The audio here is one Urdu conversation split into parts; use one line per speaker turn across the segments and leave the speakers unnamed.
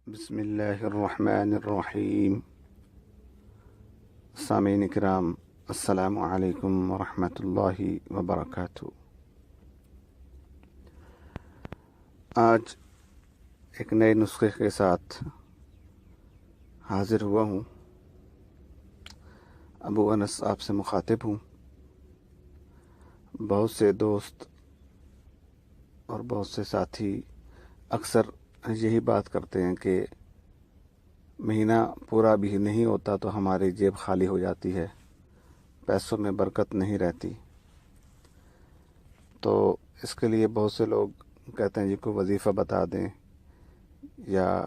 بسم اللہ الرحمن الرحیم۔ سامعین کرام، السلام علیکم ورحمۃ اللہ وبرکاتہ۔ آج ایک نئے نسخے کے ساتھ حاضر ہوا ہوں۔ ابو انس آپ سے مخاطب ہوں۔ بہت سے دوست اور بہت سے ساتھی اکثر یہی بات کرتے ہیں کہ مہینہ پورا بھی نہیں ہوتا تو ہماری جیب خالی ہو جاتی ہے، پیسوں میں برکت نہیں رہتی۔ تو اس کے لیے بہت سے لوگ کہتے ہیں جی کوئی وظیفہ بتا دیں یا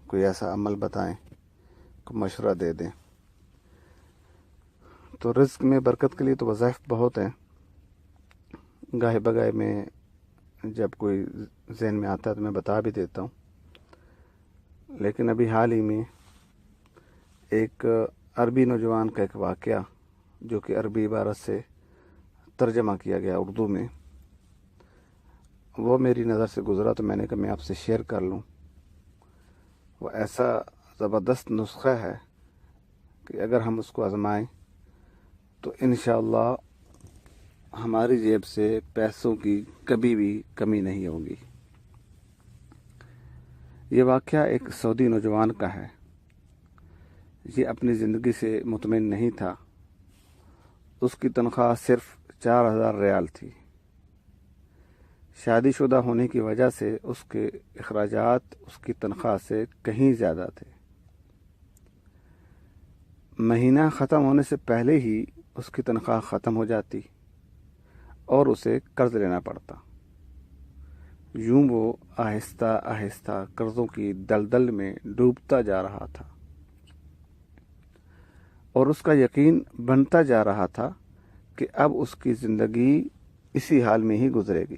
کوئی ایسا عمل بتائیں، کوئی مشورہ دے دیں۔ تو رزق میں برکت کے لیے تو وظائف بہت ہیں، گاہے بگاہے میں جب کوئی ذہن میں آتا ہے تو میں بتا بھی دیتا ہوں۔ لیکن ابھی حال ہی میں ایک عربی نوجوان کا ایک واقعہ جو کہ عربی عبارت سے ترجمہ کیا گیا اردو میں، وہ میری نظر سے گزرا تو میں نے کہا میں آپ سے شیئر کر لوں۔ وہ ایسا زبردست نسخہ ہے کہ اگر ہم اس کو آزمائیں تو انشاءاللہ ہماری جیب سے پیسوں کی کبھی بھی کمی نہیں ہوگی۔ یہ واقعہ ایک سعودی نوجوان کا ہے۔ یہ اپنی زندگی سے مطمئن نہیں تھا۔ اس کی تنخواہ صرف 4,000 ریال تھی۔ شادی شدہ ہونے کی وجہ سے اس کے اخراجات اس کی تنخواہ سے کہیں زیادہ تھے۔ مہینہ ختم ہونے سے پہلے ہی اس کی تنخواہ ختم ہو جاتی اور اسے قرض لینا پڑتا۔ یوں وہ آہستہ آہستہ قرضوں کی دلدل میں ڈوبتا جا رہا تھا اور اس کا یقین بنتا جا رہا تھا کہ اب اس کی زندگی اسی حال میں ہی گزرے گی۔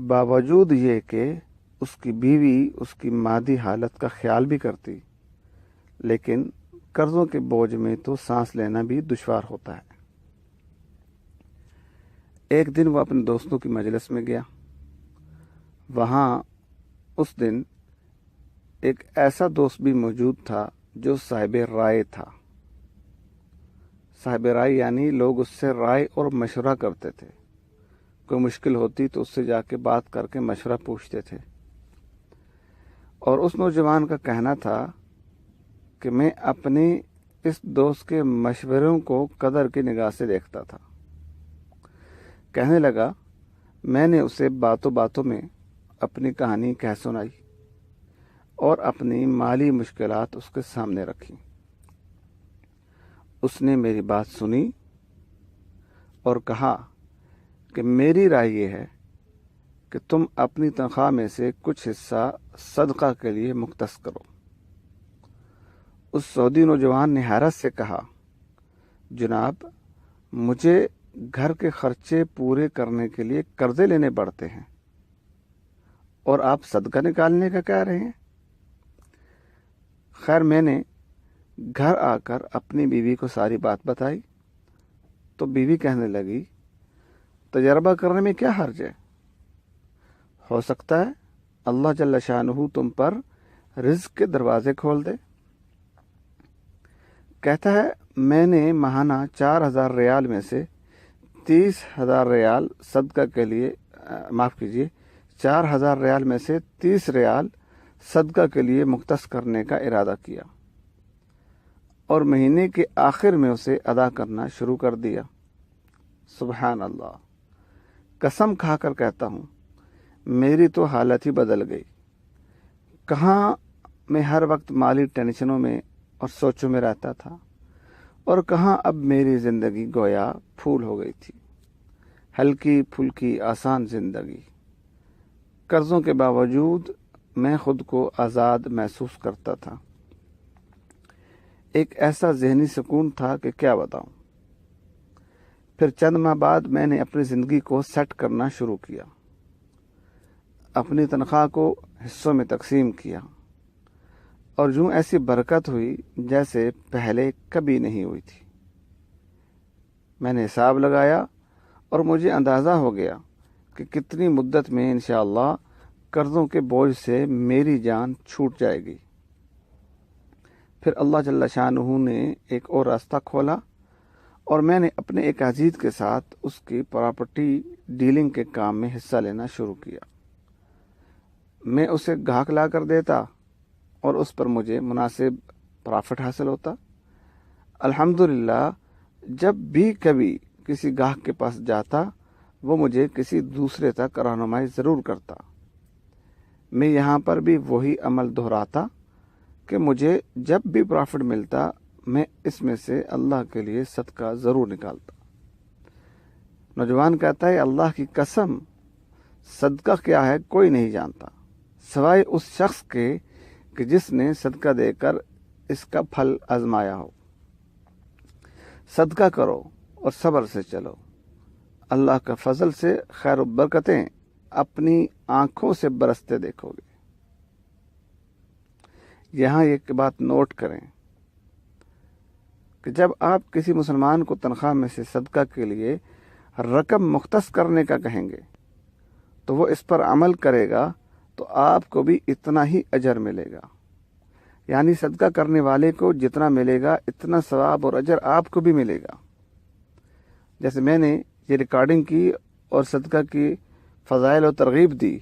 باوجود یہ کہ اس کی بیوی اس کی مادی حالت کا خیال بھی کرتی، لیکن قرضوں کے بوجھ میں تو سانس لینا بھی دشوار ہوتا ہے۔ ایک دن وہ اپنے دوستوں کی مجلس میں گیا۔ وہاں اس دن ایک ایسا دوست بھی موجود تھا جو صاحب رائے تھا۔ صاحب رائے یعنی لوگ اس سے رائے اور مشورہ کرتے تھے۔ کوئی مشکل ہوتی تو اس سے جا کے بات کر کے مشورہ پوچھتے تھے۔ اور اس نوجوان کا کہنا تھا کہ میں اپنے اس دوست کے مشوروں کو قدر کی نگاہ سے دیکھتا تھا۔ کہنے لگا میں نے اسے باتوں باتوں میں اپنی کہانی کہہ سنائی اور اپنی مالی مشکلات اس کے سامنے رکھی۔ اس نے میری بات سنی اور کہا کہ میری رائے یہ ہے کہ تم اپنی تنخواہ میں سے کچھ حصہ صدقہ کے لیے مختص کرو۔ اس سعودی نوجوان نے حیرت سے کہا جناب، مجھے گھر کے خرچے پورے کرنے کے لیے قرضے لینے پڑتے ہیں اور آپ صدقہ نکالنے کا کہہ رہے ہیں۔ خیر میں نے گھر آ کر اپنی بیوی کو ساری بات بتائی تو بیوی کہنے لگی تجربہ کرنے میں کیا حرج ہے، ہو سکتا ہے اللہ جل شانہ تم پر رزق کے دروازے کھول دے۔ کہتا ہے میں نے ماہانہ 4,000 ریال میں سے 30,000 ریال صدقہ کے لیے 4,000 ریال میں سے 30 ریال صدقہ کے لیے مختص کرنے کا ارادہ کیا اور مہینے کے آخر میں اسے ادا کرنا شروع کر دیا۔ سبحان اللہ، قسم کھا کر کہتا ہوں میری تو حالت ہی بدل گئی۔ کہاں میں ہر وقت مالی ٹینشنوں میں اور سوچوں میں رہتا تھا اور کہاں اب میری زندگی گویا پھول ہو گئی تھی، ہلکی پھلکی آسان زندگی۔ قرضوں کے باوجود میں خود کو آزاد محسوس کرتا تھا۔ ایک ایسا ذہنی سکون تھا کہ کیا بتاؤں۔ پھر چند ماہ بعد میں نے اپنی زندگی کو سیٹ کرنا شروع کیا، اپنی تنخواہ کو حصوں میں تقسیم کیا اور یوں ایسی برکت ہوئی جیسے پہلے کبھی نہیں ہوئی تھی۔ میں نے حساب لگایا اور مجھے اندازہ ہو گیا کہ کتنی مدت میں انشاءاللہ قرضوں کے بوجھ سے میری جان چھوٹ جائے گی۔ پھر اللہ جل شانہ نے ایک اور راستہ کھولا اور میں نے اپنے ایک عزیز کے ساتھ اس کی پراپرٹی ڈیلنگ کے کام میں حصہ لینا شروع کیا۔ میں اسے گاہک لا کر دیتا اور اس پر مجھے مناسب پرافٹ حاصل ہوتا۔ الحمدللہ جب بھی کبھی کسی گاہک کے پاس جاتا وہ مجھے کسی دوسرے تک رہنمائی ضرور کرتا۔ میں یہاں پر بھی وہی عمل دہراتا کہ مجھے جب بھی پرافٹ ملتا میں اس میں سے اللہ کے لیے صدقہ ضرور نکالتا۔ نوجوان کہتا ہے اللہ کی قسم صدقہ کیا ہے کوئی نہیں جانتا سوائے اس شخص کے کہ جس نے صدقہ دے کر اس کا پھل آزمایا ہو۔ صدقہ کرو اور صبر سے چلو، اللہ کا فضل سے خیر و برکتیں اپنی آنکھوں سے برستے دیکھو گے۔ یہاں ایک بات نوٹ کریں کہ جب آپ کسی مسلمان کو تنخواہ میں سے صدقہ کے لیے رقم مختص کرنے کا کہیں گے تو وہ اس پر عمل کرے گا تو آپ کو بھی اتنا ہی اجر ملے گا، یعنی صدقہ کرنے والے کو جتنا ملے گا اتنا ثواب اور اجر آپ کو بھی ملے گا۔ جیسے میں نے یہ ریکارڈنگ کی اور صدقہ کی فضائل و ترغیب دی،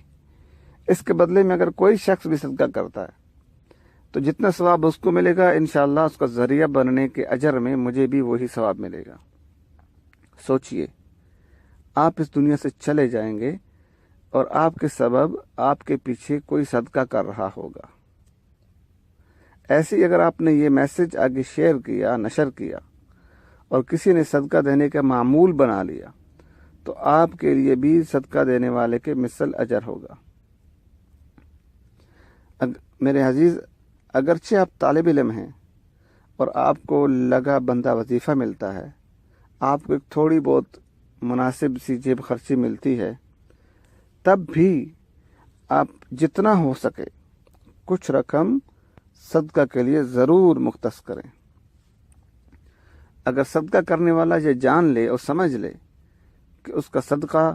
اس کے بدلے میں اگر کوئی شخص بھی صدقہ کرتا ہے تو جتنا ثواب اس کو ملے گا انشاءاللہ اس کا ذریعہ بننے کے اجر میں مجھے بھی وہی ثواب ملے گا۔ سوچئے آپ اس دنیا سے چلے جائیں گے اور آپ کے سبب آپ کے پیچھے کوئی صدقہ کر رہا ہوگا۔ ایسے ہی اگر آپ نے یہ میسج آگے شیئر کیا، نشر کیا اور کسی نے صدقہ دینے کا معمول بنا لیا تو آپ کے لیے بھی صدقہ دینے والے کے مثل اجر ہوگا۔ میرے عزیز، اگرچہ آپ طالب علم ہیں اور آپ کو لگا بندہ وظیفہ ملتا ہے، آپ کو ایک تھوڑی بہت مناسب سی جیب خرچی ملتی ہے، تب بھی آپ جتنا ہو سکے کچھ رقم صدقہ کے لیے ضرور مختص کریں۔ اگر صدقہ کرنے والا یہ جان لے اور سمجھ لے کہ اس کا صدقہ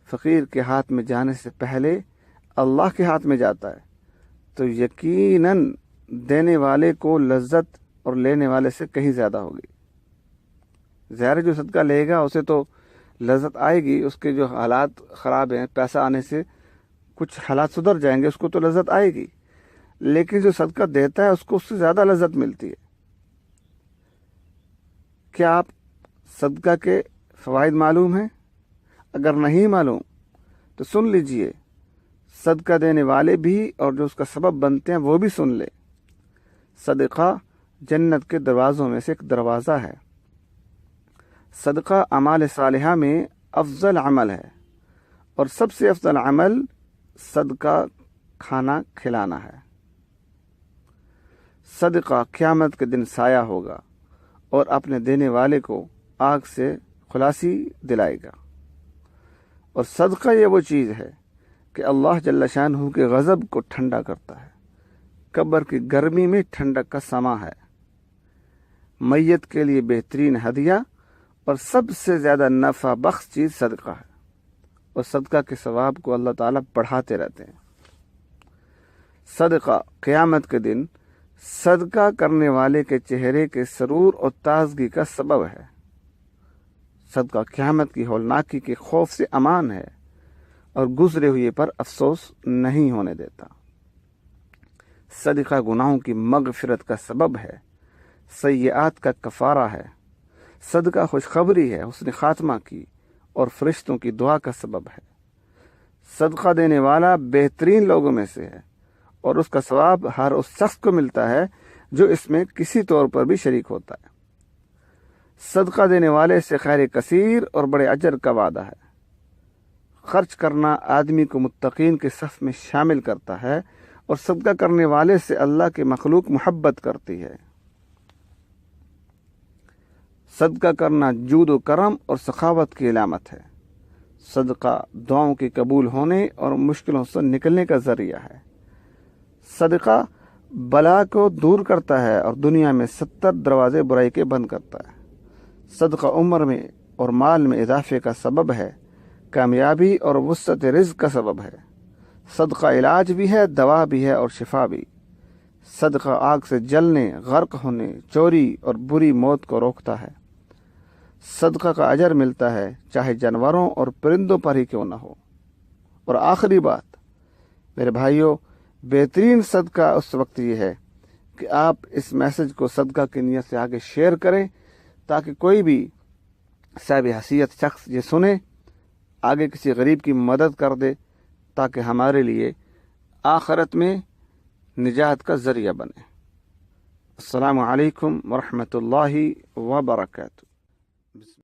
فقیر کے ہاتھ میں جانے سے پہلے اللہ کے ہاتھ میں جاتا ہے تو یقیناً دینے والے کو لذت اور لینے والے سے کہیں زیادہ ہوگی۔ ظاہر جو صدقہ لے گا اسے تو لذت آئے گی، اس کے جو حالات خراب ہیں، پیسہ آنے سے کچھ حالات سدھر جائیں گے، اس کو تو لذت آئے گی، لیکن جو صدقہ دیتا ہے اس کو اس سے زیادہ لذت ملتی ہے۔ کیا آپ صدقہ کے فوائد معلوم ہیں؟ اگر نہیں معلوم تو سن لیجئے، صدقہ دینے والے بھی اور جو اس کا سبب بنتے ہیں وہ بھی سن لے۔ صدقہ جنت کے دروازوں میں سے ایک دروازہ ہے۔ صدقہ اعمال صالحہ میں افضل عمل ہے اور سب سے افضل عمل صدقہ کھانا کھلانا ہے۔ صدقہ قیامت کے دن سایہ ہوگا اور اپنے دینے والے کو آگ سے خلاصی دلائے گا۔ اور صدقہ یہ وہ چیز ہے کہ اللہ جل شانہ کے غضب کو ٹھنڈا کرتا ہے، قبر کی گرمی میں ٹھنڈک کا سما ہے، میت کے لیے بہترین ہدیہ اور سب سے زیادہ نفع بخش چیز صدقہ ہے، اور صدقہ کے ثواب کو اللہ تعالیٰ بڑھاتے رہتے ہیں۔ صدقہ قیامت کے دن صدقہ کرنے والے کے چہرے کے سرور اور تازگی کا سبب ہے۔ صدقہ قیامت کی ہولناکی کے خوف سے امان ہے اور گزرے ہوئے پر افسوس نہیں ہونے دیتا۔ صدقہ گناہوں کی مغفرت کا سبب ہے، سیئات کا کفارہ ہے۔ صدقہ خوشخبری ہے حسن خاتمہ کی اور فرشتوں کی دعا کا سبب ہے۔ صدقہ دینے والا بہترین لوگوں میں سے ہے اور اس کا ثواب ہر اس شخص کو ملتا ہے جو اس میں کسی طور پر بھی شریک ہوتا ہے۔ صدقہ دینے والے سے خیر کثیر اور بڑے اجر کا وعدہ ہے۔ خرچ کرنا آدمی کو متقین کے صف میں شامل کرتا ہے اور صدقہ کرنے والے سے اللہ کی مخلوق محبت کرتی ہے۔ صدقہ کرنا جود و کرم اور سخاوت کی علامت ہے۔ صدقہ دعاؤں کے قبول ہونے اور مشکلوں سے نکلنے کا ذریعہ ہے۔ صدقہ بلا کو دور کرتا ہے اور دنیا میں 70 دروازے برائی کے بند کرتا ہے۔ صدقہ عمر میں اور مال میں اضافے کا سبب ہے، کامیابی اور وسعت رزق کا سبب ہے۔ صدقہ علاج بھی ہے، دوا بھی ہے اور شفا بھی۔ صدقہ آگ سے جلنے، غرق ہونے، چوری اور بری موت کو روکتا ہے۔ صدقہ کا اجر ملتا ہے چاہے جانوروں اور پرندوں پر ہی کیوں نہ ہو۔ اور آخری بات میرے بھائیوں، بہترین صدقہ اس وقت یہ ہے کہ آپ اس میسج کو صدقہ کی نیت سے آگے شیئر کریں تاکہ کوئی بھی صاحب حیثیت شخص یہ سنے، آگے کسی غریب کی مدد کر دے تاکہ ہمارے لیے آخرت میں نجات کا ذریعہ بنے۔ السلام علیکم ورحمۃ اللہ وبرکاتہ۔